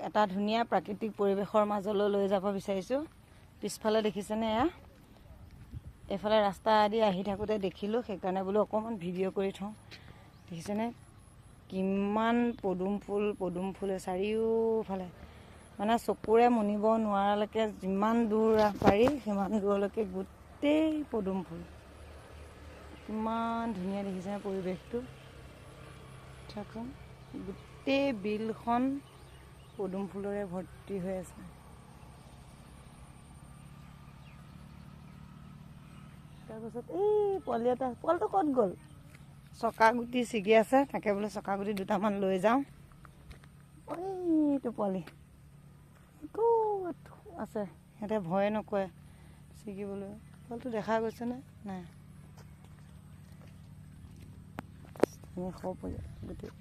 এটা ধুনীয়া প্ৰাকৃতিক পৰিৱেশৰ মাজলৈ লৈ যাব বিচাৰিছোঁ। পিছফালে দেখিছেনে এয়া? এইফালে ৰাস্তা আদি আহি থাকোঁতে দেখিলোঁ, সেইকাৰণে বোলো অকণমান ভিডিঅ' কৰি থওঁ। দেখিছেনে কিমান পদুম ফুল চাৰিওফালে, মানে চকুৰে মনিব নোৱাৰালৈকে যিমান দূৰ পাৰি সিমান দূৰলৈকে গোটেই পদুম ফুল। কিমান ধুনীয়া দেখিছেনে পৰিৱেশটো, চাওকচোন। গোটেই বিলখন পদুম ফুলৰে ভৰ্তি হৈ আছে। তাৰপাছত এই পোৱালিটো ক'ত গ'ল? চকা গুটি ছিগি আছে, তাকে বোলে চকা গুটি দুটামান লৈ যাওঁ। এইটো পোৱালি ক'ত আছে, সিহঁতে ভয়ে নকৰে ছিগিবলৈ। পোৱালিটো দেখা গৈছেনে নাই? গোটেই